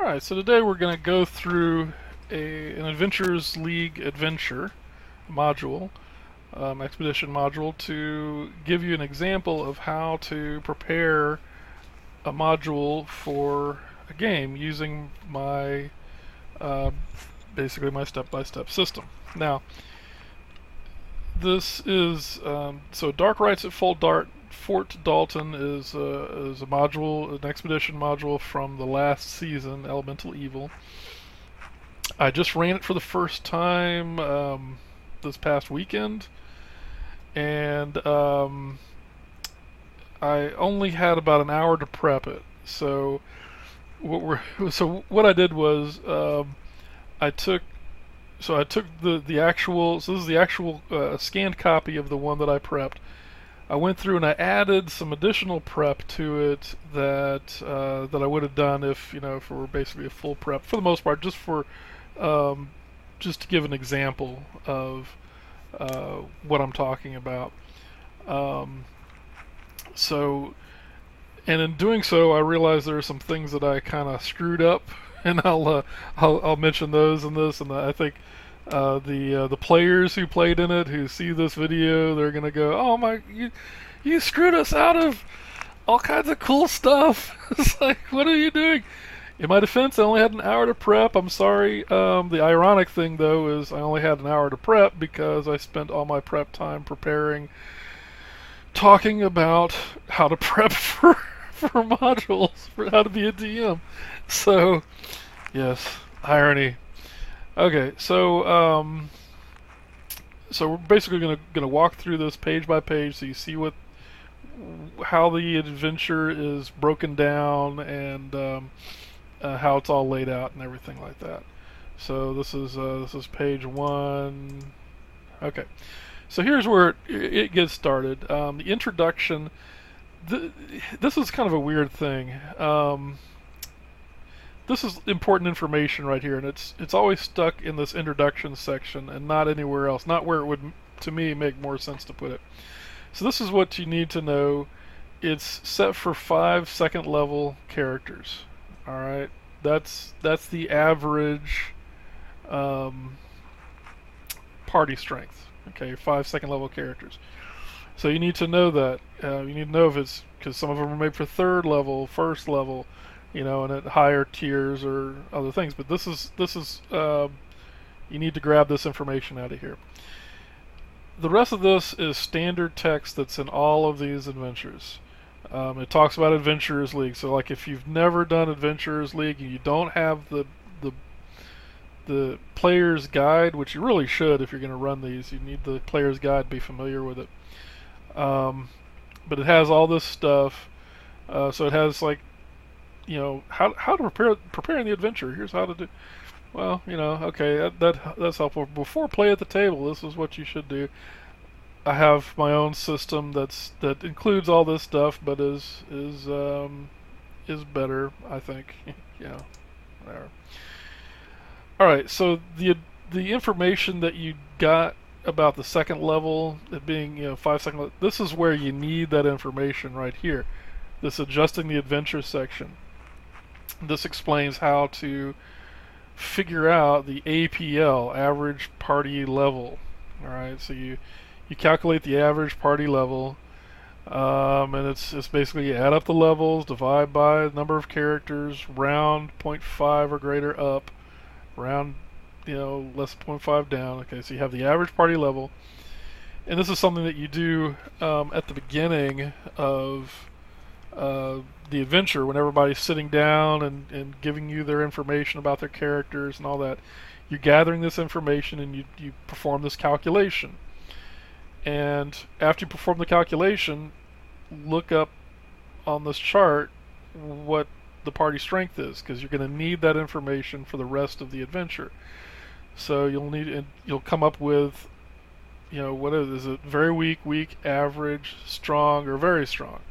Alright, so today we're going to go through an Adventurers League adventure module, expedition module, to give you an example of how to prepare a module for a game using my uh, basically my step-by-step system. Now, this is so Dark Rites at Fort Dalton is a module, an expedition module from the last season, Elemental Evil. I just ran it for the first time this past weekend, and I only had about an hour to prep it. So what I did was I took I took the actual, so this is the actual scanned copy of the one that I prepped. I went through and I added some additional prep to it that I would have done if if it were basically a full prep for the most part, just to give an example of what I'm talking about. Um, so, and in doing so, I realized there are some things that I kind of screwed up, and I'll mention those in this. And I think the players who played in it, who see this video, they're gonna go, "Oh my, you screwed us out of all kinds of cool stuff." It's like, what are you doing? In my defense, I only had an hour to prep. I'm sorry. The ironic thing, though, is I only had an hour to prep because I spent all my prep time preparing, talking about how to prep for modules, for how to be a DM. So, yes, irony. Okay, so we're basically gonna walk through this page by page, so you see how the adventure is broken down, and how it's all laid out and everything like that. So this is page one. Okay, so here's where it gets started. The introduction. This is kind of a weird thing. This is important information right here, and it's always stuck in this introduction section and not anywhere else. Not where it would, to me, make more sense to put it. So this is what you need to know. It's set for 5 second level characters. All right, that's the average party strength. Okay, 5 second level characters. So you need to know that. You need to know if it's, because some of them are made for 3rd level, 1st level, and at higher tiers or other things. But this is you need to grab this information out of here. The rest of this is standard text that's in all of these adventures. It talks about Adventurers League. So, like, if you've never done Adventurers League and you don't have the player's guide, which you really should if you're going to run these, you need the player's guide to be familiar with it. But it has all this stuff. So it has, like, how to preparing the adventure. Here's how to do. Well, okay, that's helpful. Before play at the table, this is what you should do. I have my own system that includes all this stuff, but is better, I think. Whatever. All right, so the information that you got about the 2nd level, it being 5 second level, this is where you need that information right here. This adjusting the adventure section. This explains how to figure out the APL, average party level. All right, so you calculate the average party level, and it's basically you add up the levels, divide by the number of characters, round 0.5 or greater up, round less than 0.5 down. Okay, so you have the average party level, and this is something that you do at the beginning of the adventure, when everybody's sitting down and giving you their information about their characters and all that. You're gathering this information and you perform this calculation. And after you perform the calculation, look up on this chart what the party strength is, because you're going to need that information for the rest of the adventure. So you'll come up with, what is it? Very weak, average, strong, or very strong.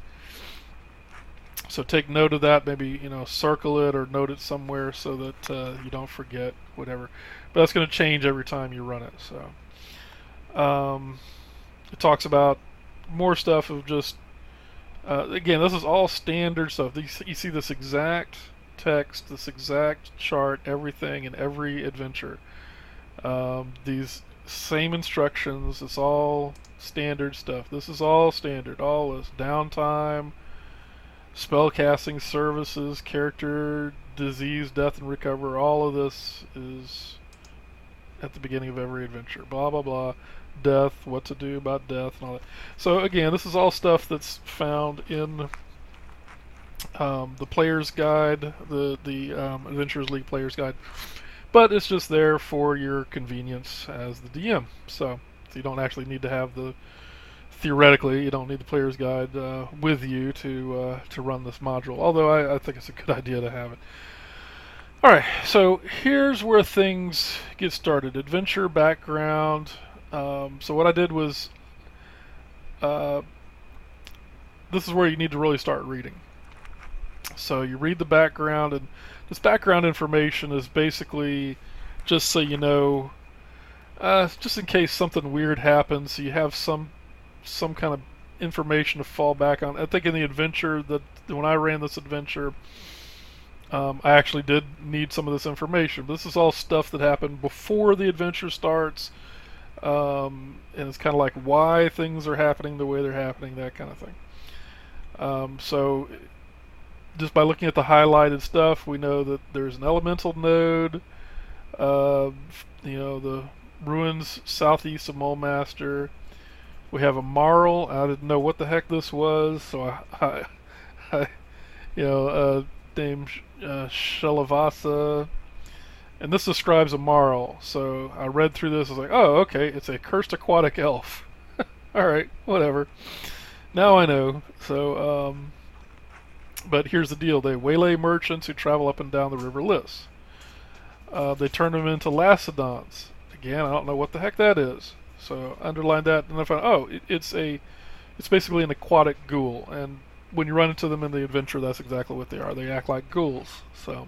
So take note of that. Maybe circle it or note it somewhere so that you don't forget, whatever. But that's going to change every time you run it. So it talks about more stuff of just again, this is all standard stuff. You see this exact text, this exact chart, everything in every adventure. These same instructions, it's all standard stuff. This is all standard. All this downtime, spellcasting services, character, disease, death, and recover. All of this is at the beginning of every adventure. Blah, blah, blah. Death, what to do about death, and all that. So again, this is all stuff that's found in the player's guide, the Adventurers League player's guide. But it's just there for your convenience as the DM. So you don't actually need to have theoretically, you don't need the player's guide with you to run this module. Although I think it's a good idea to have it. Alright, so here's where things get started. Adventure background. So what I did was, this is where you need to really start reading. So you read the background, and this background information is basically just so you know, just in case something weird happens, so you have some kind of information to fall back on. I think in the adventure, that when I ran this adventure, I actually did need some of this information. This is all stuff that happened before the adventure starts, and it's kind of like why things are happening the way they're happening, that kind of thing. So just by looking at the highlighted stuff, we know that there's an elemental node, the ruins southeast of Mulemaster. We have a Marl. I didn't know what the heck this was, so I named Shalavasa, and this describes a Marl. So I read through this. I was like, oh, okay, it's a cursed aquatic elf. All right, whatever. Now I know. So, but here's the deal: they waylay merchants who travel up and down the River Lys. They turn them into Lacedons. Again, I don't know what the heck that is. So underline that, and I found, it's basically an aquatic ghoul, and when you run into them in the adventure, that's exactly what they are. They act like ghouls. So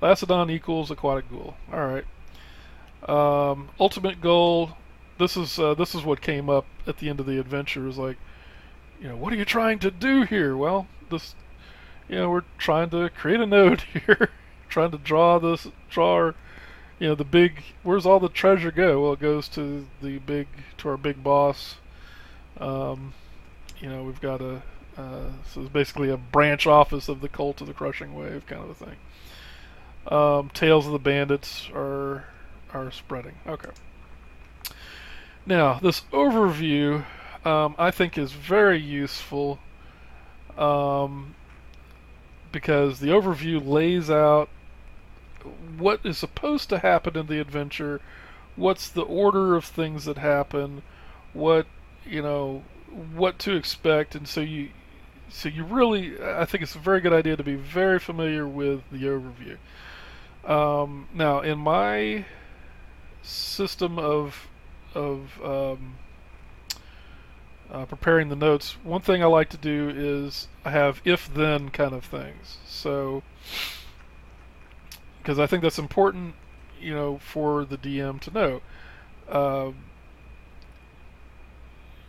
Lacedon equals aquatic ghoul. All right. Ultimate goal. This is what came up at the end of the adventure. Is like, what are you trying to do here? Well, we're trying to create a node here, trying to draw our, the big. Where's all the treasure go? Well, it goes to our big boss. We've got so it's basically a branch office of the Cult of the Crushing Wave, kind of a thing. Tales of the Bandits are spreading. Okay. Now, this overview, I think, is very useful, because the overview lays out what is supposed to happen in the adventure, what's the order of things that happen, what to expect, and so you really, I think it's a very good idea to be very familiar with the overview. Now, in my system of preparing the notes, one thing I like to do is I have if-then kind of things. So, because I think that's important, for the DM to know.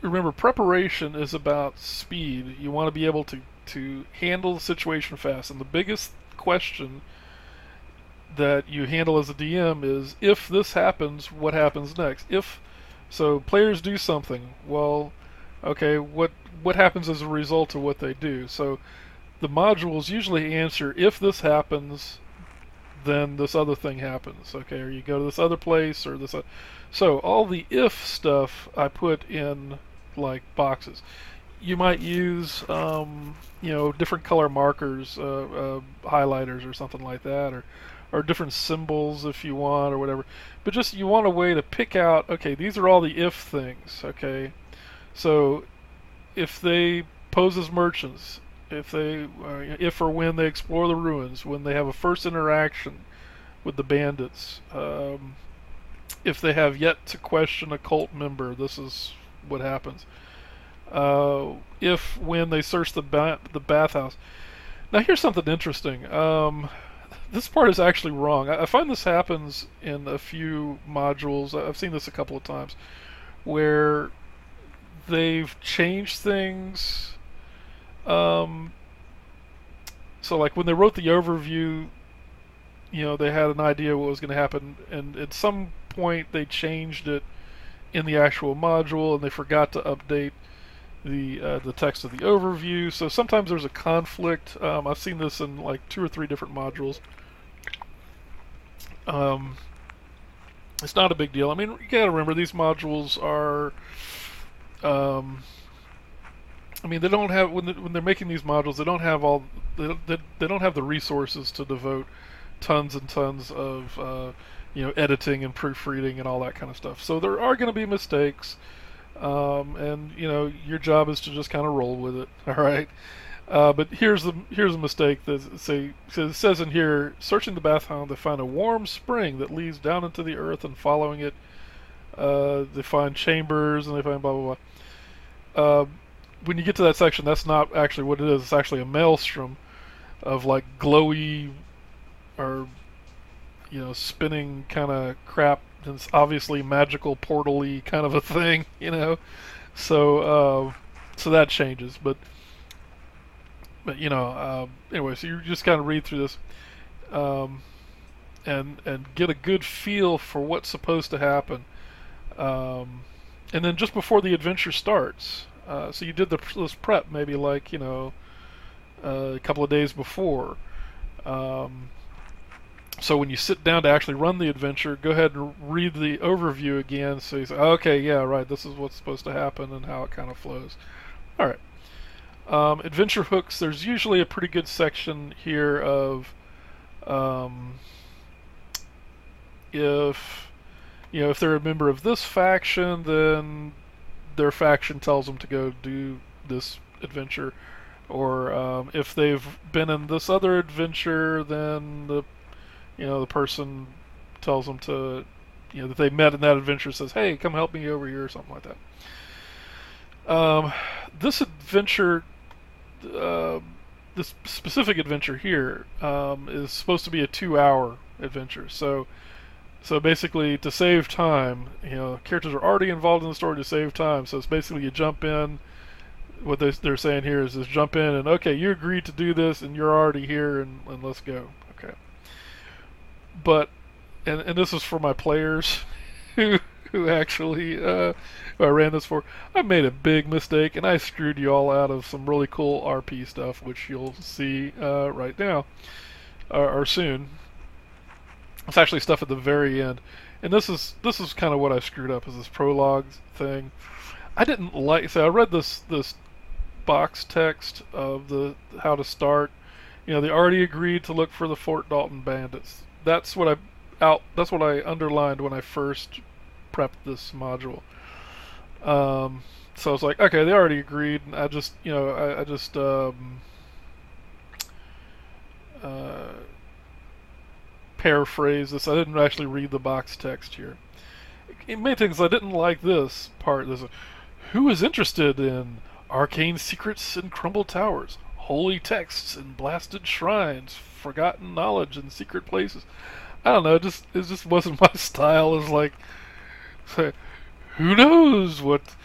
Remember, preparation is about speed. You want to be able to handle the situation fast. And the biggest question that you handle as a DM is, if this happens, what happens next? So players do something. Well, okay, what happens as a result of what they do? So the modules usually answer, if this happens, then this other thing happens. Okay, or you go to this other place, or this. So all the if stuff I put in like boxes. You might use different color markers, highlighters or something like that, or different symbols if you want, or whatever. But just you want a way to pick out, okay, these are all the if things. Okay, so if they pose as merchants, if or when they explore the ruins, when they have a first interaction with the bandits, if they have yet to question a cult member, this is what happens. When they search the bathhouse. Now here's something interesting. This part is actually wrong. I find this happens in a few modules. I've seen this a couple of times, where they've changed things. So like when they wrote the overview, they had an idea what was going to happen, and at some point they changed it in the actual module, and they forgot to update the text of the overview. So sometimes there's a conflict. I've seen this in like 2 or 3 different modules. It's not a big deal. I mean, you gotta remember these modules are. I mean, they don't have when they're making these modules. They don't have all. They don't have the resources to devote tons and tons of editing and proofreading and all that kind of stuff. So there are going to be mistakes, and your job is to just kind of roll with it. All right. But here's a mistake that it says in here: searching the background, they find a warm spring that leads down into the earth, and following it, they find chambers, and they find blah blah blah. When you get to that section, that's not actually what it is. It's actually a maelstrom of like glowy or spinning kind of crap. It's obviously magical, portal-y kind of a thing, So that changes, but anyway, so you just kind of read through this, and get a good feel for what's supposed to happen, and then just before the adventure starts, so you did this prep maybe like a couple of days before. So when you sit down to actually run the adventure, go ahead and read the overview again. So you say, okay, yeah, right, this is what's supposed to happen and how it kind of flows. All right. Adventure hooks. There's usually a pretty good section here of if they're a member of this faction, then their faction tells them to go do this adventure, or if they've been in this other adventure, then the person tells them to that they met in that adventure, says, hey, come help me over here, or something like that. This adventure, this specific adventure here, is supposed to be a 2-hour adventure. So basically, to save time, characters are already involved in the story to save time. So it's basically you jump in. What they're saying here is just jump in and, okay, you agreed to do this and you're already here, and let's go. Okay. But and this is for my players who actually who I ran this for. I made a big mistake and I screwed you all out of some really cool RP stuff, which you'll see right now or soon. It's actually stuff at the very end, and this is kind of what I screwed up, is this prologue thing. I didn't like. So I read this box text of the how to start. They already agreed to look for the Fort Dalton bandits. That's what I underlined when I first prepped this module. So I was like, okay, they already agreed. And I just paraphrase this. I didn't actually read the box text here. Main things I didn't like this part. Who is interested in arcane secrets and crumbled towers, holy texts and blasted shrines, forgotten knowledge and secret places? I don't know. It just wasn't my style. It's like, who knows what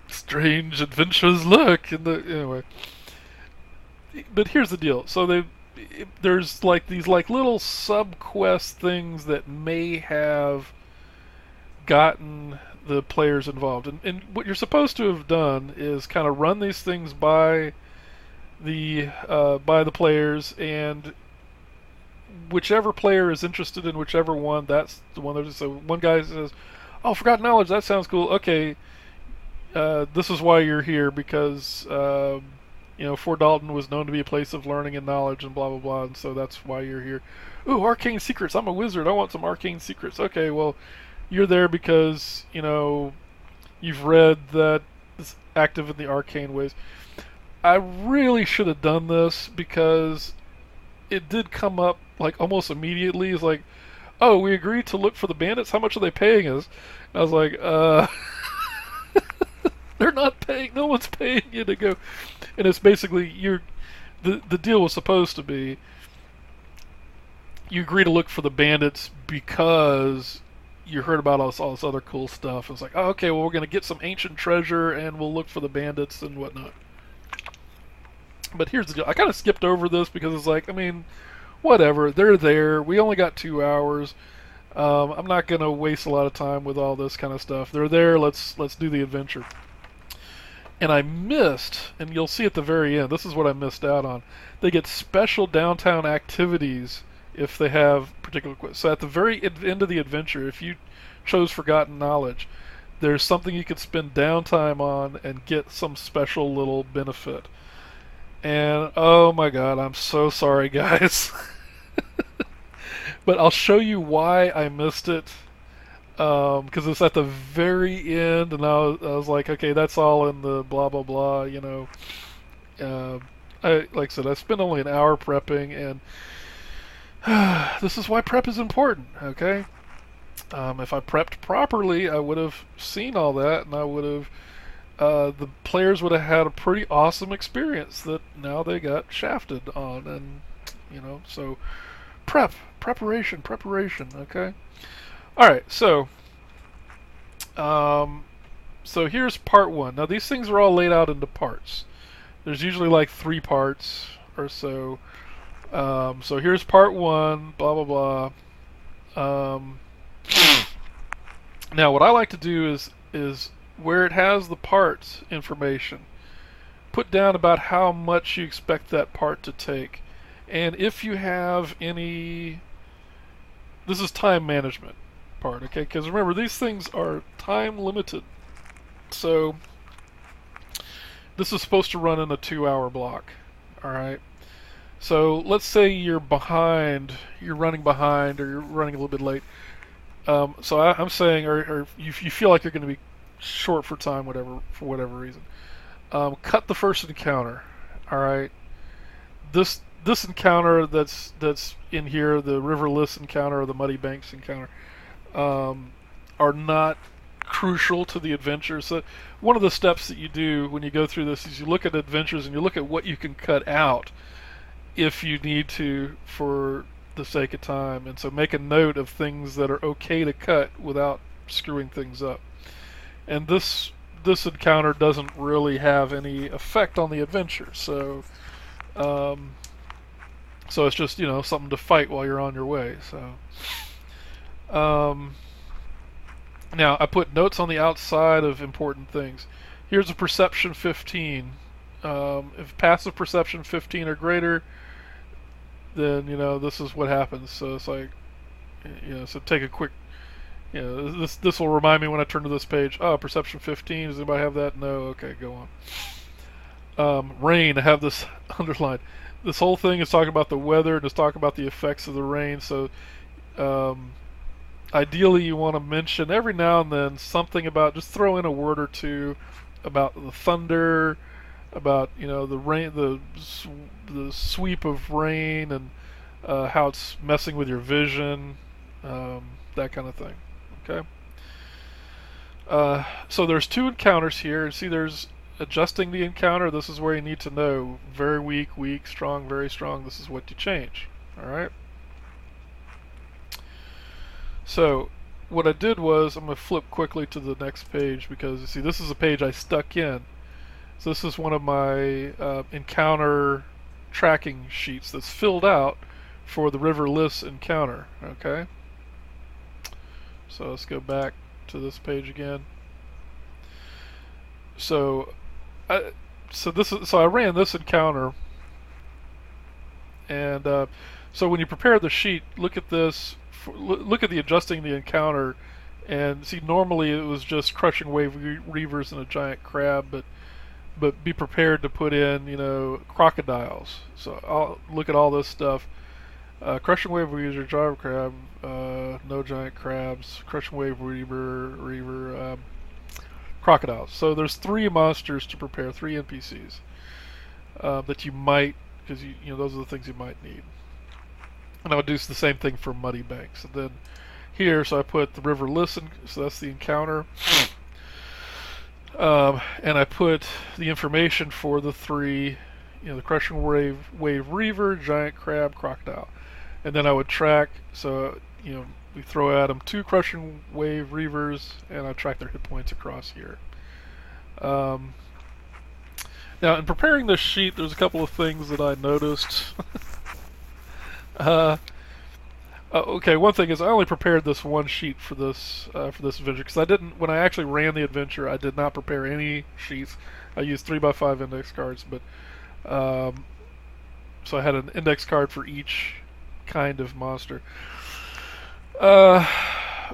strange adventures lurk in the anyway. But here's the deal. So there's like these like little sub-quest things that may have gotten the players involved, and what you're supposed to have done is kind of run these things by the players, and whichever player is interested in whichever one, that's the one. So one guy says, "Oh, forgotten knowledge. That sounds cool. Okay, this is why you're here, because Fort Dalton was known to be a place of learning and knowledge and blah blah blah, and so that's why you're here. Ooh, arcane secrets. I'm a wizard. I want some arcane secrets. Okay, well, you're there because you've read that it's active in the arcane ways." I really should have done this, because it did come up like almost immediately. It's like, oh, we agreed to look for the bandits. How much are they paying us? And I was like, they're not paying. No one's paying you to go. And it's basically the deal was supposed to be you agree to look for the bandits because you heard about all this other cool stuff. It's like, oh, okay, well, we're going to get some ancient treasure and we'll look for the bandits and whatnot. But here's the deal. I kind of skipped over this because it's like, I mean, whatever. They're there. We only got 2 hours. I'm not gonna waste a lot of time with all this kind of stuff. They're there. Let's do the adventure. And I missed, and you'll see at the very end. This is what I missed out on. They get special downtown activities if they have particular. So at the very end of the adventure, if you chose Forgotten Knowledge, there's something you could spend downtime on and get some special little benefit. And oh my god, I'm so sorry, guys. But I'll show you why I missed it. Because it's at the very end, and I was like, okay, that's all in the blah blah blah, you know. Like I said, I spent only an hour prepping, and this is why prep is important, okay? If I prepped properly, I would have seen all that, and I would have, the players would have had a pretty awesome experience that now they got shafted on, and, you know, so preparation, okay? Alright, so here's part one. Now these things are all laid out into parts. There's usually like 3 parts or so. So here's part one, blah blah blah. Now what I like to do is where it has the parts information, put down about how much you expect that part to take. And if you have any, this is time management part, okay? Because remember, these things are time limited. So this is supposed to run in a 2-hour block. Alright. So let's say you're behind, you're running behind, or you're running a little bit late. So I'm saying, or you feel like you're going to be short for time, for whatever reason. Cut the first encounter. Alright. This encounter that's in here, the Riverless encounter or the Muddy Banks encounter, are not crucial to the adventure. So one of the steps that you do when you go through this is you look at adventures and you look at what you can cut out if you need to for the sake of time. And so make a note of things that are okay to cut without screwing things up. And this encounter doesn't really have any effect on the adventure. So so it's just, you know, something to fight while you're on your way. So now I put notes on the outside of important things. Here's a perception 15. If passive perception 15 or greater, then, you know, this is what happens. So it's like, you know, so take a quick, you know, this will remind me when I turn to this page. Oh, perception 15. Does anybody have that? No. Okay, go on. Rain. I have this underlined. This whole thing is talking about the weather and it's talking about the effects of the rain. So ideally you want to mention every now and then something about, just throw in a word or two about the thunder, about, you know, the rain, the sweep of rain, and how it's messing with your vision, that kind of thing. Okay. So there's 2 encounters here. See, there's adjusting the encounter. This is where you need to know very weak, weak, strong, very strong. This is what you change. All right. So what I did was, I'm going to flip quickly to the next page because you see this is a page I stuck in. So this is one of my encounter tracking sheets that's filled out for the Riverless encounter. Okay. So let's go back to this page again. So I ran this encounter, and so when you prepare the sheet, look at this. Look at the adjusting the encounter, and see, normally it was just crushing wave reavers and a giant crab, but be prepared to put in, you know, crocodiles. So I'll look at all this stuff. Crushing wave reaver, giant crab, no giant crabs, crushing wave reaver, crocodiles. So there's 3 monsters to prepare, 3 NPCs that you might, because you know those are the things you might need. And I would do the same thing for Muddy Banks. And then here, so I put the River Listen, so that's the encounter. And I put the information for the 3, you know, the Crushing Wave Reaver, Giant Crab, Crocodile. And then I would track, so, you know, we throw at them 2 Crushing Wave Reavers, and I track their hit points across here. Now, in preparing this sheet, there's a couple of things that I noticed. Uh, okay, one thing is I only prepared this one sheet for this adventure because I didn't when I actually ran the adventure I did not prepare any sheets. I used 3x5 index cards, but um, so I had an index card for each kind of monster. Uh,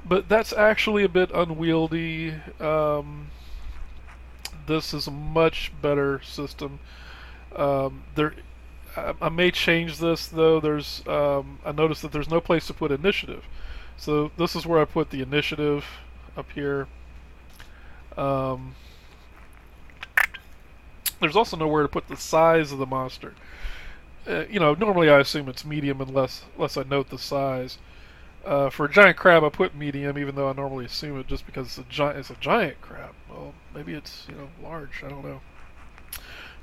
but that's actually a bit unwieldy. This is a much better system. There, I may change this though. I noticed that there's no place to put initiative, so this is where I put the initiative up here. Um, there's also nowhere to put the size of the monster. Normally I assume it's medium unless I note the size. For a giant crab, I put medium, even though I normally assume it just because it's a giant. It's a giant crab. Well, maybe it's large. I don't know.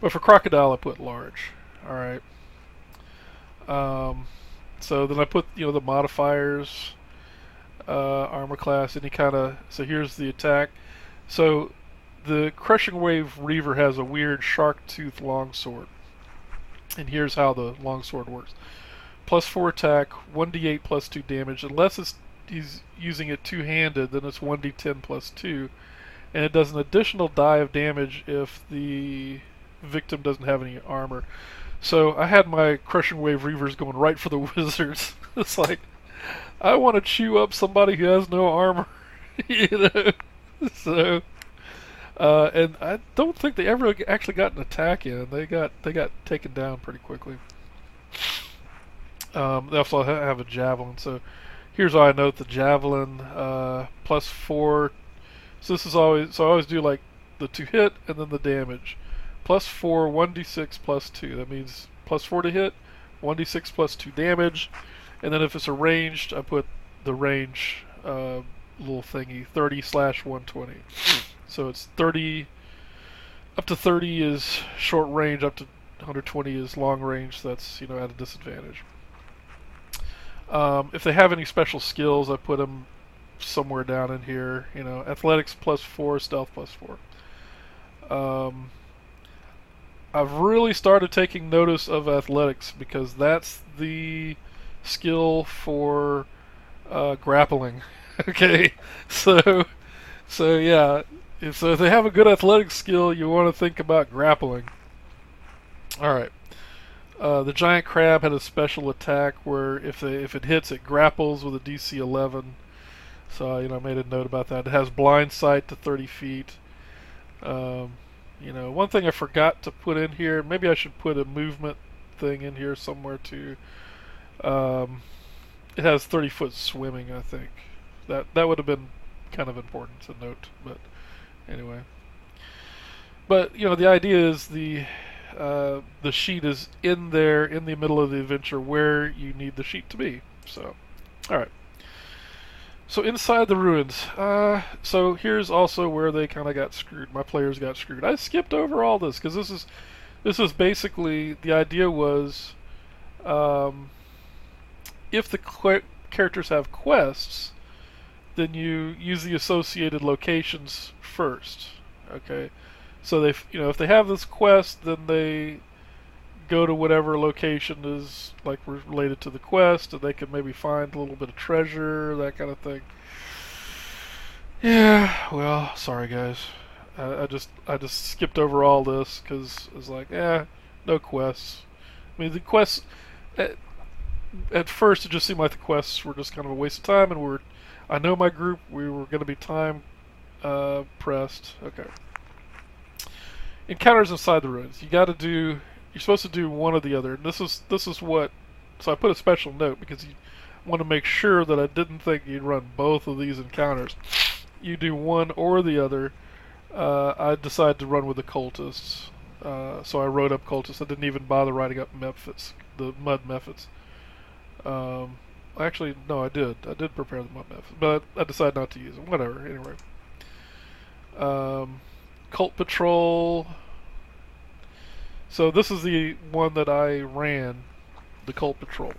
But for crocodile, I put large. All right. Um, so then I put the modifiers, armor class, any kind of. So here's the attack. So the Crushing Wave Reaver has a weird shark tooth longsword, and here's how the longsword works. +4 attack, 1d8 +2 damage. Unless he's using it two-handed, then it's 1d10 +2, and it does an additional die of damage if the victim doesn't have any armor. So I had my Crushing Wave Reavers going right for the wizards. It's like, I want to chew up somebody who has no armor, you know. So, and I don't think they ever actually got an attack in. They got taken down pretty quickly. They also have a javelin. So here's how I note the javelin +4. So this is always I always do like the 2 hit and then the damage. +4, 1d6 +2. That means +4 to hit, 1d6 +2 damage, and then if it's a ranged, I put the range little thingy 30/120. So it's 30 up to 30 is short range, up to 120 is long range. So that's at a disadvantage. If they have any special skills, I put them somewhere down in here. Athletics +4, stealth +4. I've really started taking notice of athletics because that's the skill for grappling. Okay, so yeah, if they have a good athletics skill, you want to think about grappling. All right. The giant crab had a special attack where if it hits, it grapples with a DC 11. So I made a note about that. It has blind sight to 30 feet. One thing I forgot to put in here. Maybe I should put a movement thing in here somewhere too. It has 30-foot swimming. I think that would have been kind of important to note. But anyway. But the idea is the sheet is in there in the middle of the adventure where you need the sheet to be. So, all right. So inside the ruins. So here's also where they kind of got screwed. My players got screwed. I skipped over all this because this is basically the idea was if the characters have quests, then you use the associated locations first. Okay. So if they have this quest, then they go to whatever location is like related to the quest, and they can maybe find a little bit of treasure, that kind of thing. Yeah, well, sorry guys, I just skipped over all this because it's like, no quests. I mean, the quests at first it just seemed like the quests were just kind of a waste of time, and I know my group, we were going to be time pressed. Okay. Encounters inside the ruins. You're supposed to do one or the other. And this is what. So I put a special note because you want to make sure that I didn't think you'd run both of these encounters. You do one or the other. I decided to run with the cultists. So I wrote up cultists. I didn't even bother writing up the mud methods. Actually, no, I did. I did prepare the mud methods, but I decided not to use them. Whatever. Anyway. Cult Patrol. So this is the one that I ran, the Cult Patrol.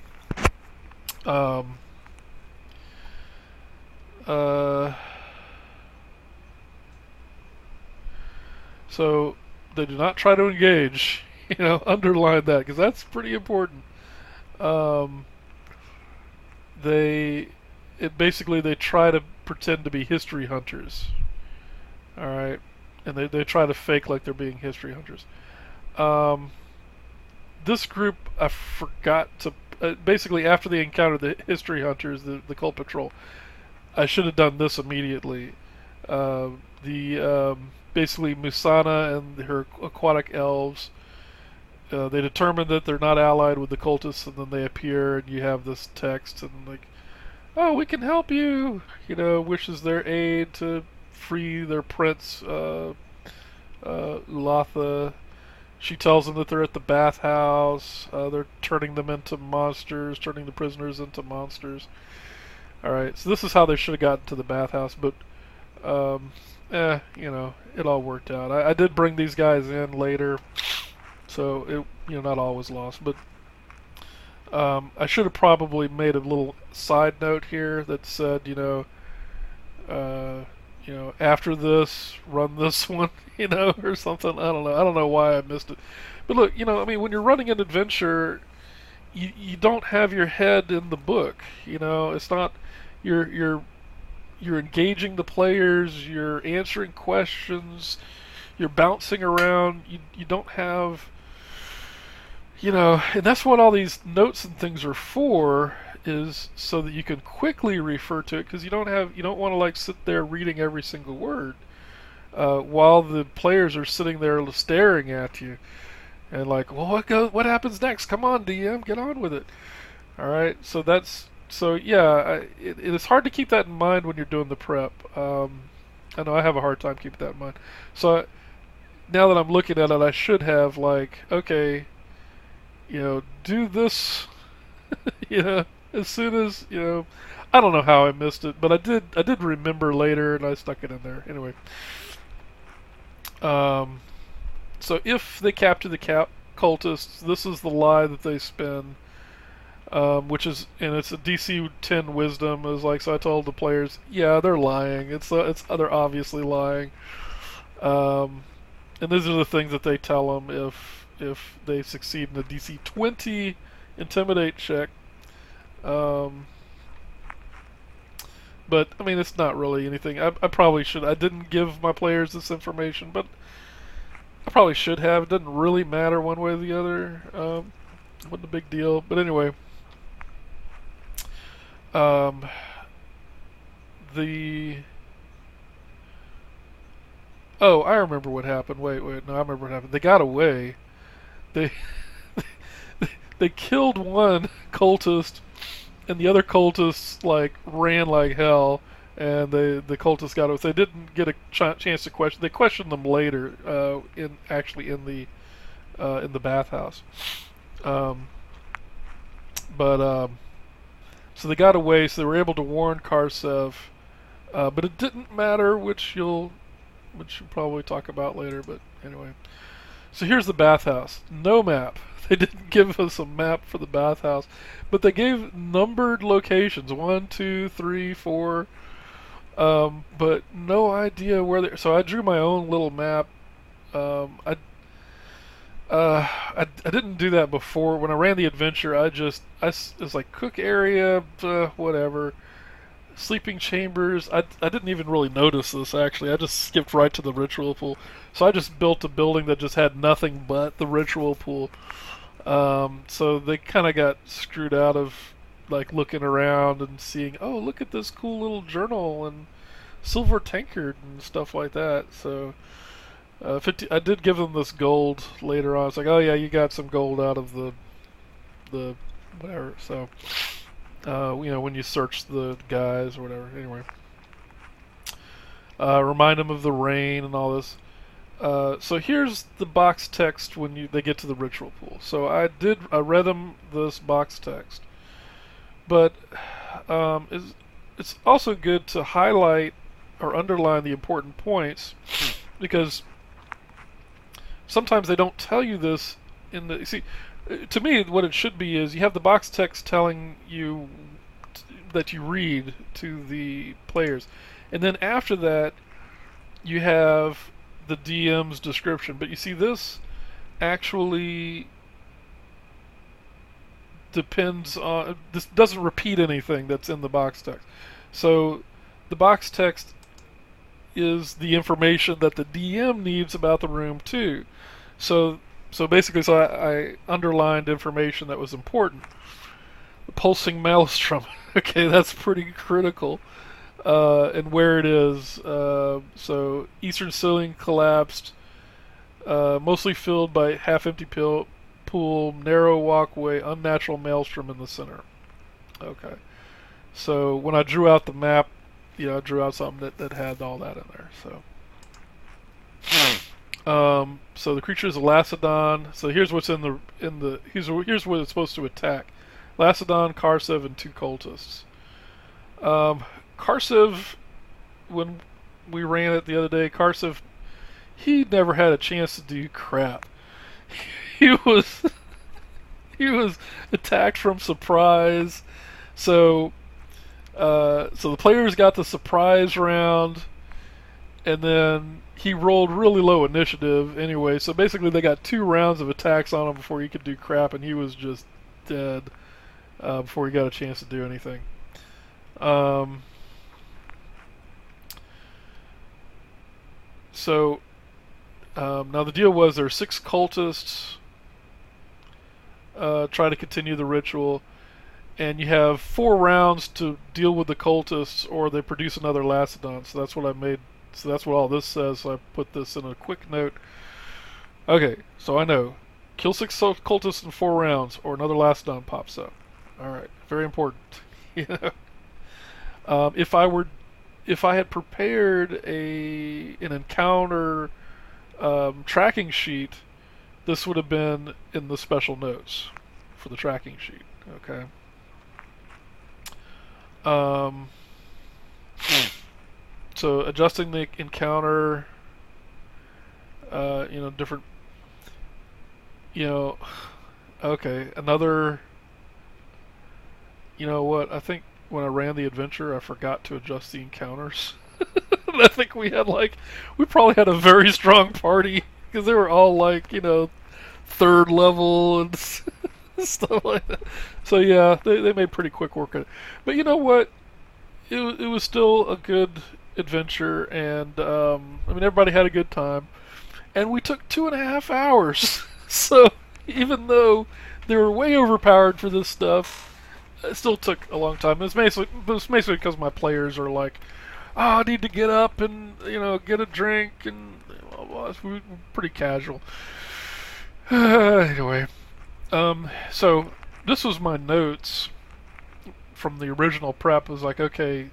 So they do not try to engage. Underline that because that's pretty important. they basically they try to pretend to be history hunters. All right, and they try to fake like they're being history hunters. Um, this group, I forgot to basically after they encountered the history hunters, the cult patrol. I should have done this immediately. The basically Musana and her aquatic elves. They determine that they're not allied with the cultists, and then they appear, and you have this text, and like, oh, we can help you. You know, wishes their aid to free their prince, Ulatha. She tells them that they're at the bathhouse. They're turning them into monsters, turning the prisoners into monsters. All right, so this is how they should have gotten to the bathhouse, but you know, it all worked out. I did bring these guys in later, so it, you know, not all was lost. But I should have probably made a little side note here that said, after this, run this one, you know, or something. I don't know. I don't know why I missed it. But look, you know, I mean, when you're running an adventure, you don't have your head in the book. You know, it's not you're engaging the players. You're answering questions. You're bouncing around. You don't have, you know, and that's what all these notes and things are for, is so that you can quickly refer to it, because you don't want to like sit there reading every single word while the players are sitting there staring at you and like, well, what happens next? Come on, DM, get on with it. All right, so yeah, it is hard to keep that in mind when you're doing the prep. I know I have a hard time keeping that in mind. So now that I'm looking at it, I should have like, okay, you know, do this, you know, as soon as, you know, I don't know how I missed it, but I did remember later, and I stuck it in there anyway. So if they capture the cultists, this is the lie that they spin, which is, and it's a DC 10 wisdom. Is like, so I told the players, yeah, they're lying. They're obviously lying. And these are the things that they tell them if they succeed in the DC 20 intimidate check. But I mean, it's not really anything. I probably should. I didn't give my players this information, but I probably should have. It doesn't really matter one way or the other. Wasn't a big deal. But anyway, oh, I remember what happened. Wait, no, I remember what happened. They got away. They they killed one cultist, and the other cultists like ran like hell, and the cultists got away. They didn't get a chance to question. They questioned them later, in the bathhouse. So they got away. So they were able to warn Karsev, but it didn't matter, which you'll probably talk about later. But anyway, so here's the bathhouse. No map. They didn't give us a map for the bathhouse, but they gave numbered locations, 1, 2, 3, 4, but no idea where they. So I drew my own little map. I didn't do that before. When I ran the adventure, it was like cook area, whatever, sleeping chambers. I didn't even really notice this, actually. I just skipped right to the ritual pool. So I just built a building that just had nothing but the ritual pool. So they kind of got screwed out of like looking around and seeing, oh, look at this cool little journal and silver tankard and stuff like that. So I did give them this gold later on. It's like, oh yeah, you got some gold out of the whatever. So when you search the guys or whatever. Anyway, remind them of the rain and all this. So here's the box text when they get to the ritual pool. So I read them this box text, but it's also good to highlight or underline the important points, because sometimes they don't tell you this in the. See, to me, what it should be is you have the box text telling you that you read to the players, and then after that you have the DM's description. But you see, this actually depends on, this doesn't repeat anything that's in the box text. So the box text is the information that the DM needs about the room too. So basically, I underlined information that was important. The pulsing maelstrom. Okay, that's pretty critical. And where it is. So eastern ceiling collapsed, mostly filled by half-empty pool, narrow walkway, unnatural maelstrom in the center. Okay. So when I drew out the map, I drew out something that had all that in there. So the creature is a Lacedon. So here's what's in the here's what it's supposed to attack: Lacedon, Karsev, and 2 cultists. Karsev, when we ran it the other day, Karsev, he never had a chance to do crap. He was attacked from surprise. So the players got the surprise round, and then he rolled really low initiative anyway. So basically, they got 2 rounds of attacks on him before he could do crap, and he was just dead before he got a chance to do anything. Now the deal was there are 6 cultists try to continue the ritual, and you have 4 rounds to deal with the cultists, or they produce another Lacedon. So that's what I made. So that's what all this says. So I put this in a quick note. Okay, so I know. Kill 6 cultists in 4 rounds, or another Lacedon pops up. Alright, very important. If I had prepared an encounter tracking sheet, this would have been in the special notes for the tracking sheet. Okay. So adjusting the encounter, different, okay, another, I think when I ran the adventure, I forgot to adjust the encounters. I think we probably had a very strong party, because they were all 3rd level and stuff like that. So yeah, they made pretty quick work of it. But you know what? It was still a good adventure, and everybody had a good time. And we took 2.5 hours. So even though they were way overpowered for this stuff, it still took a long time. It was basically because my players are like, I need to get up and get a drink, and we were pretty casual. Anyway, so this was my notes from the original prep. It was like, okay,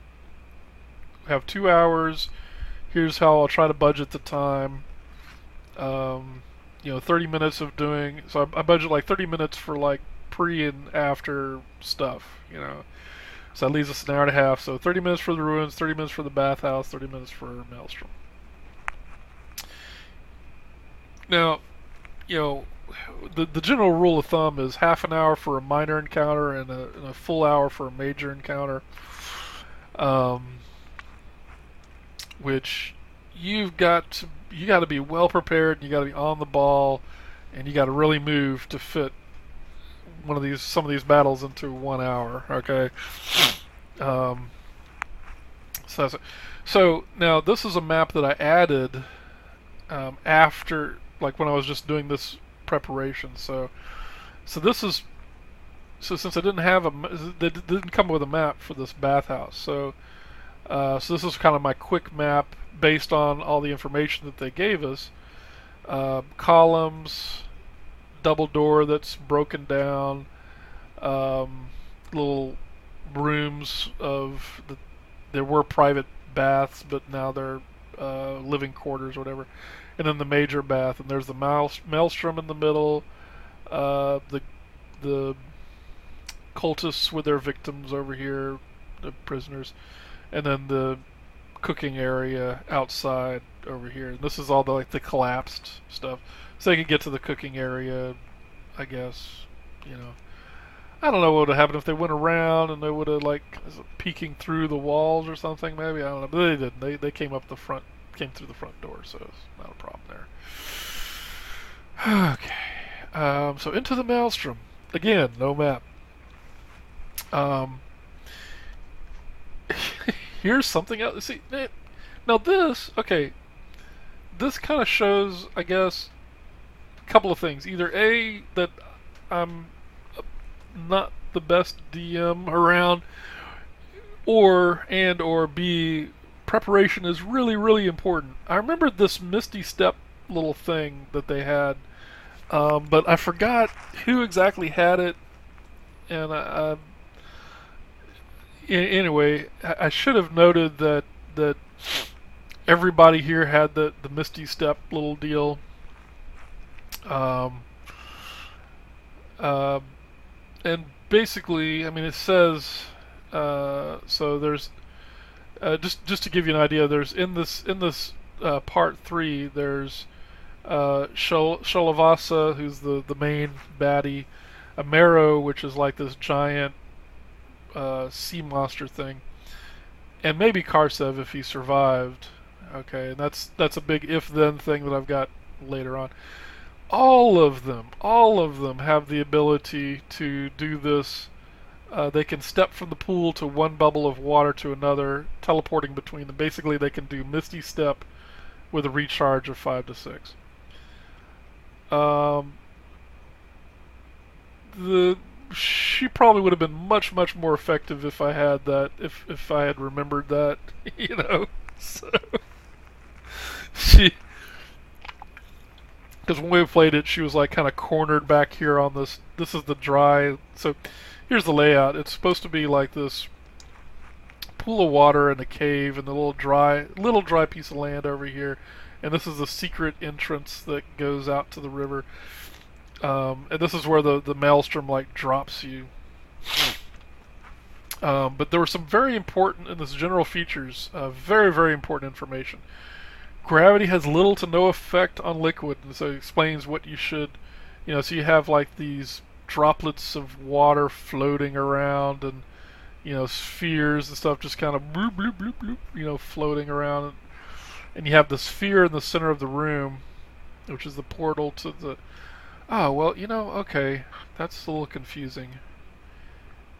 we have 2 hours. Here's how I'll try to budget the time. 30 minutes of doing. So I budget 30 minutes for pre and after stuff. So that leaves us an hour and a half. So 30 minutes for the ruins, 30 minutes for the bathhouse, 30 minutes for Maelstrom. Now, the general rule of thumb is half an hour for a minor encounter and a full hour for a major encounter. Which you got to be well prepared, and you got to be on the ball, and you got to really move to fit some of these battles into 1 hour. Okay. So now this is a map that I added after, when I was just doing this preparation. So this is, since I didn't have they didn't come with a map for this bathhouse. So this is kind of my quick map based on all the information that they gave us. Columns, double door that's broken down, little rooms there were private baths, but now they're living quarters or whatever. And then the major bath, and there's the maelstrom in the middle, the cultists with their victims over here, the prisoners, and then the cooking area outside over here. And this is all the collapsed stuff, so they could get to the cooking area, I guess. I don't know what would have happened if they went around and they would have peeking through the walls or something. Maybe, I don't know, but they didn't. They came through the front door, so it's not a problem there. Okay, so into the maelstrom again. No map. Um, here's something else. See, now this, okay, this kind of shows, I guess, a couple of things. Either A, that I'm not the best DM around, or B, preparation is really, really important. I remember this Misty Step little thing that they had, but I forgot who exactly had it, and anyway, I should have noted that everybody here had the Misty Step little deal. Um, uh, and basically, I mean, it says so. There's just to give you an idea. There's in this part 3. There's Shalavasa, who's the main baddie, a Marrow, which is like this giant sea monster thing, and maybe Karsev if he survived. Okay, and that's a big if-then thing that I've got later on. All of them have the ability to do this. They can step from the pool to one bubble of water to another, teleporting between them. Basically, they can do Misty Step with a recharge of 5 to 6. She probably would have been much, much more effective if I had that, if I had remembered that, you know. So she, because when we played it, she was like kind of cornered back here on this. This is the dry. So here's the layout. It's supposed to be like this pool of water and a cave and the little dry piece of land over here, and this is the secret entrance that goes out to the river. And this is where the maelstrom like drops you. But there were some very important in this general features, very, very important information. Gravity has little to no effect on liquid, and so it explains what you should, so you have like these droplets of water floating around, and spheres and stuff just kind of bloop bloop bloop bloop, floating around, and you have the sphere in the center of the room, which is the portal to the. Oh well, okay, that's a little confusing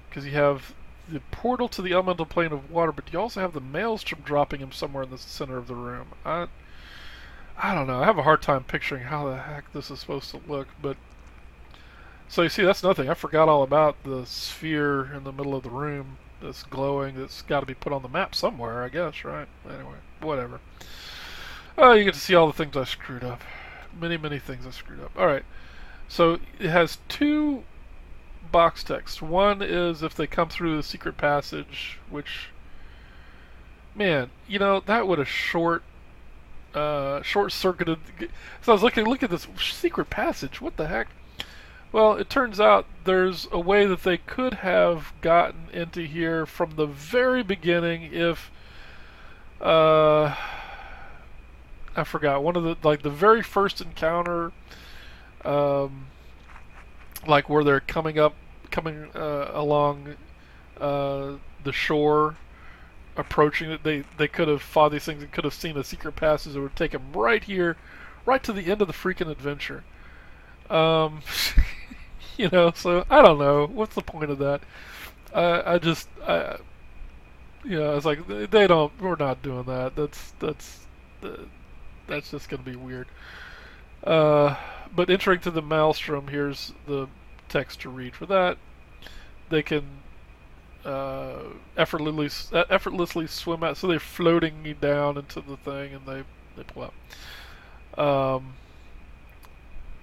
because you have the portal to the elemental plane of water, but you also have the maelstrom dropping him somewhere in the center of the room. I don't know. I have a hard time picturing how the heck this is supposed to look, but so you see, that's nothing. I forgot all about the sphere in the middle of the room that's glowing. That's got to be put on the map somewhere, I guess, right? Anyway, whatever. Oh, you get to see all the things I screwed up. Many, many things I screwed up. All right. So it has 2 box texts. One is if they come through the secret passage, which, man, that would have short-circuited. So I was looking, look at this secret passage. What the heck? Well, it turns out there's a way that they could have gotten into here from the very beginning if, I forgot, one of the very first encounter, like where they're coming along the shore, approaching it. They could have fought these things and could have seen a secret passage that would take them right here, right to the end of the freaking adventure. So I don't know what's the point of that. I was like, we're not doing that. That's just gonna be weird. But entering to the maelstrom, here's the text to read for that. They can effortlessly swim out, so they're floating you down into the thing, and they pull up.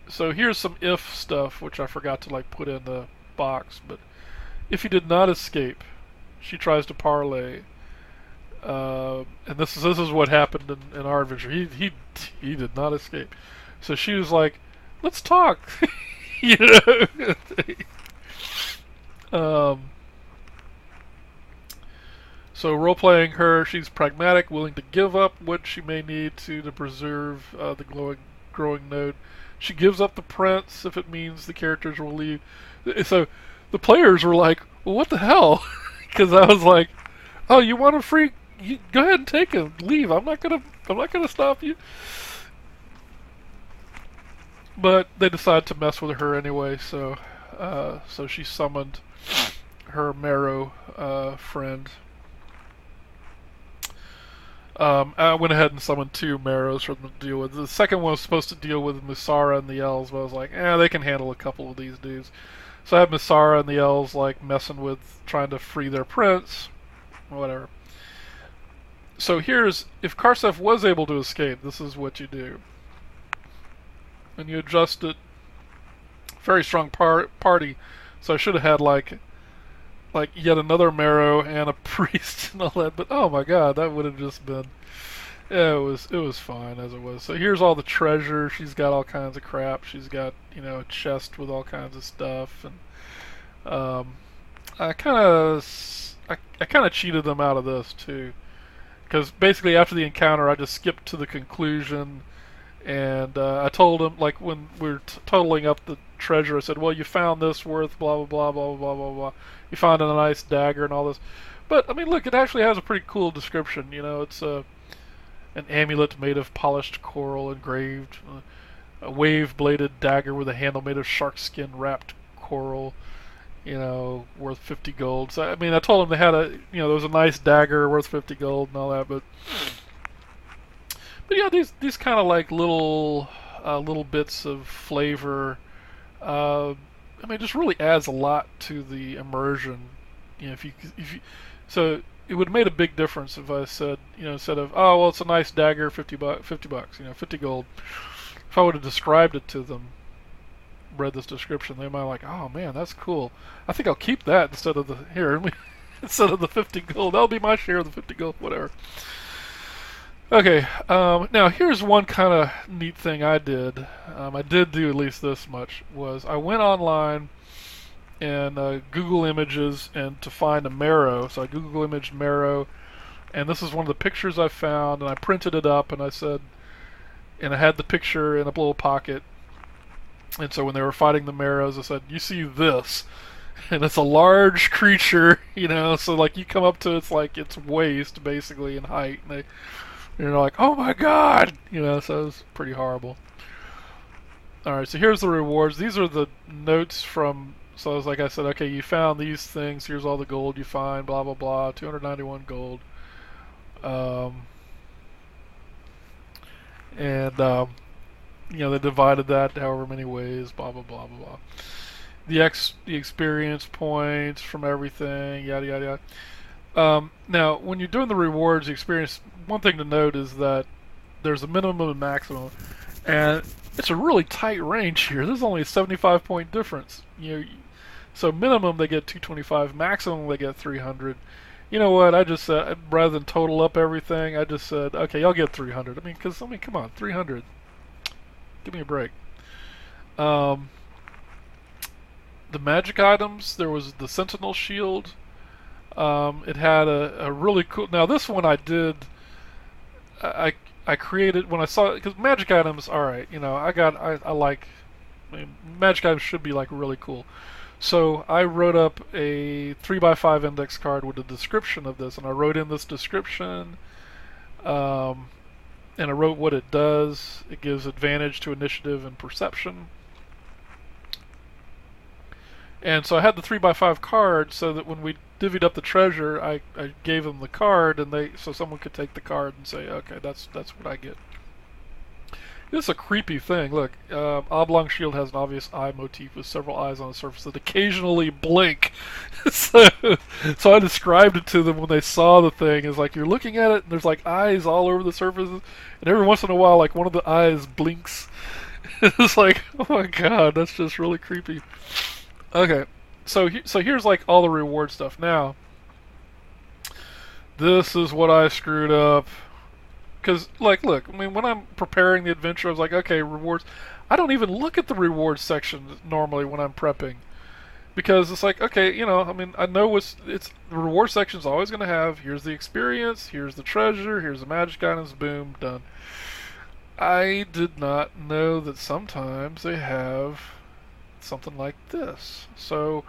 So here's some if stuff, which I forgot to put in the box. But if he did not escape, she tries to parlay. And this is what happened in our adventure. He did not escape. So she was like, "Let's talk," So role-playing her, she's pragmatic, willing to give up what she may need to preserve the growing node. She gives up the prince if it means the characters will leave. So the players were like, "Well, what the hell?" Because I was like, "Oh, you want a free? Go ahead and take him. Leave. I'm not gonna stop you." But they decided to mess with her anyway, so she summoned her marrow friend. I went ahead and summoned 2 marrows for them to deal with. The second one was supposed to deal with Musara and the elves, but I was like, they can handle a couple of these dudes. So I have Musara and the elves like messing with trying to free their prince, whatever. So here's, if Karsef was able to escape, this is what you do. And you adjust it. Very strong party. So I should have had like yet another marrow and a priest and all that. But oh my god, that would have just been, yeah, it was fine as it was. So here's all the treasure. She's got all kinds of crap. She's got, you know, a chest with all kinds of stuff, and I kind of cheated them out of this too, because basically after the encounter I just skipped to the conclusion, and I told him, like, when we were totaling up the treasure, I said, well, you found this worth blah blah blah blah blah blah blah. You found a nice dagger and all this. But I mean, look, it actually has a pretty cool description. You know, it's an amulet made of polished coral engraved, a wave-bladed dagger with a handle made of shark skin wrapped coral. You know, worth 50 gold. So I mean, I told him they had there was a nice dagger worth 50 gold and all that. But yeah, these kind of like little bits of flavor. I mean, it just really adds a lot to the immersion. You know, if you so it would have made a big difference if I said, you know, instead of, oh well, it's a nice dagger, 50 bucks, you know, 50 gold. If I would have described it to them, read this description, they might have like, oh man, that's cool. I think I'll keep that instead of instead of the 50 gold. That'll be my share of the 50 gold, whatever. Okay, now here's one kind of neat thing I did. I did do at least this much, was I went online and Google Images and to find a marrow. So I Google imaged marrow, and this is one of the pictures I found, and I printed it up, and I said, and I had the picture in a little pocket, and so when they were fighting the marrows, I said, you see this? And it's a large creature, you know, so like you come up to it's like its waist basically in height, and you're like, oh my god! You know, so it was pretty horrible. Alright, so here's the rewards. These are the notes from, so it's like I said, okay, you found these things, here's all the gold you find, blah blah blah, 291 gold. You know, they divided that however many ways, blah blah blah blah blah. The experience points from everything, yada yada yada. Now, when you're doing the rewards, the experience, one thing to note is that there's a minimum and maximum, and it's a really tight range here. There's only a 75 point difference. So minimum they get 225, maximum they get 300. You know what? I just said, rather than total up everything, I just said, okay, y'all get 300. I mean, come on, 300. Give me a break. The magic items, there was the Sentinel Shield. It had a really cool. Now this one I did. I created when I saw it, because magic items. All right, you know, I like. I mean, magic items should be like really cool. So I wrote up a 3x5 index card with a description of this, and I wrote in this description. And I wrote what it does. It gives advantage to initiative and perception. And so I had the 3x5 card so that when we divvied up the treasure, I gave them the card, and so someone could take the card and say, okay, that's what I get. This is a creepy thing. Look, Oblong Shield has an obvious eye motif with several eyes on the surface that occasionally blink. so I described it to them when they saw the thing. It's like you're looking at it, and there's like eyes all over the surface, and every once in a while, like one of the eyes blinks. It's like, oh my god, that's just really creepy. Okay, so here's like all the reward stuff. Now, this is what I screwed up. Because, like, look, I mean, when I'm preparing the adventure, I was like, okay, rewards. I don't even look at the rewards section normally when I'm prepping. Because it's like, okay, you know, I mean, I know the reward section's always going to have, here's the experience, here's the treasure, here's the magic items, boom, done. I did not know that sometimes they have something like this. So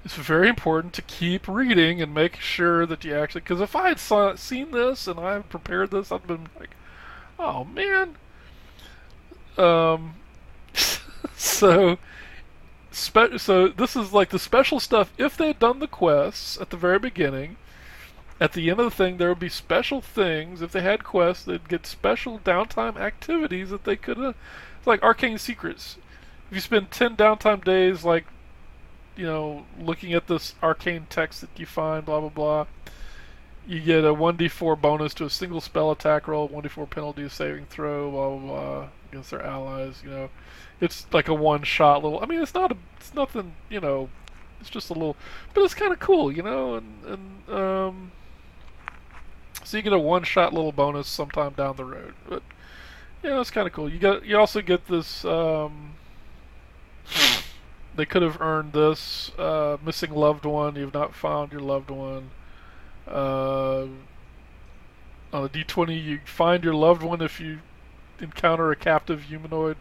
it's very important to keep reading and make sure that you actually, because if I had seen this and I had prepared this, I'd been like, oh man. So So this is like the special stuff. If they had done the quests at the very beginning, at the end of the thing, there would be special things. If they had quests, they'd get special downtime activities that they could have. It's like arcane secrets. If you spend 10 downtime days, like, looking at this arcane text that you find, blah, blah, blah, you get a 1d4 bonus to a single spell attack roll, 1d4 penalty saving throw, blah, blah, blah, against their allies, It's like a one-shot little. I mean, it's nothing, it's just a little, but it's kind of cool, and so you get a one-shot little bonus sometime down the road. But it's kind of cool. You also get this. They could have earned this missing loved one. You've not found your loved one. On a D20, you find your loved one if you encounter a captive humanoid.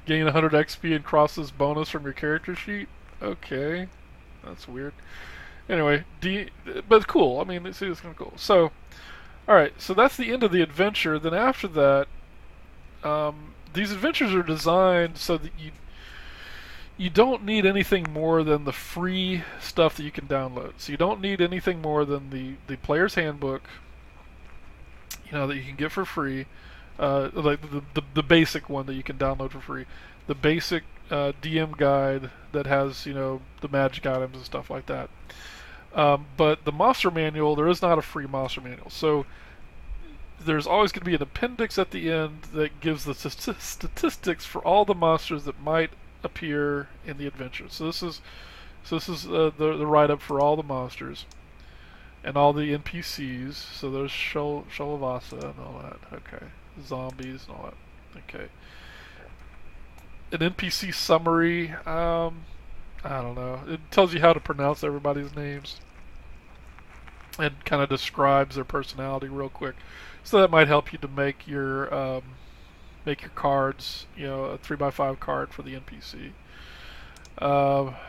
Gain 100 XP and cross this bonus from your character sheet. Okay, that's weird. Anyway, but it's cool. I mean, it's kind of cool. So. Alright, so that's the end of the adventure. Then after that, these adventures are designed so that you don't need anything more than the free stuff that you can download. So you don't need anything more than the player's handbook, that you can get for free, like the basic one that you can download for free, the basic DM guide that has the magic items and stuff like that. But the monster manual, there is not a free monster manual. So there's always going to be an appendix at the end that gives the statistics for all the monsters that might appear in the adventure. So this is the write-up for all the monsters and all the NPCs. So there's Sholavasa and all that. Okay, zombies and all that. Okay, an NPC summary. I don't know. It tells you how to pronounce everybody's names and kind of describes their personality real quick. So that might help you to make your cards, a 3x5 card for the NPC.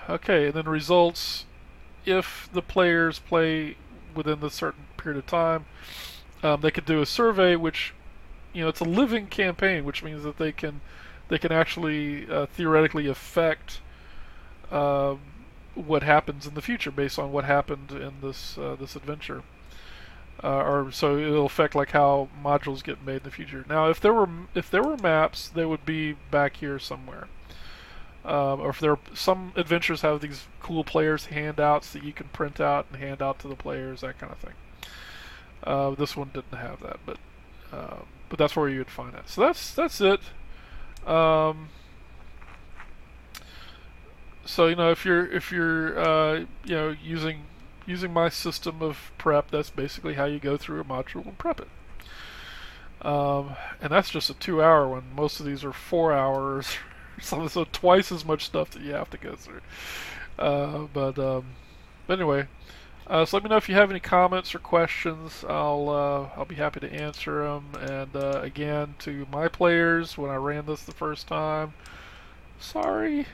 Okay, and then results. If the players play within a certain period of time, they could do a survey, which, it's a living campaign, which means that they can actually theoretically affect what happens in the future based on what happened in this adventure, or so it'll affect like how modules get made in the future. Now, if there were maps, they would be back here somewhere, or if some adventures have these cool players handouts that you can print out and hand out to the players, that kind of thing. This one didn't have that, but that's where you would find that. So that's it. So if you're using my system of prep, that's basically how you go through a module and prep it. And that's just a 2-hour one. Most of these are 4 hours, so twice as much stuff that you have to go through. But anyway, so let me know if you have any comments or questions. I'll be happy to answer them. And again, to my players, when I ran this the first time, sorry.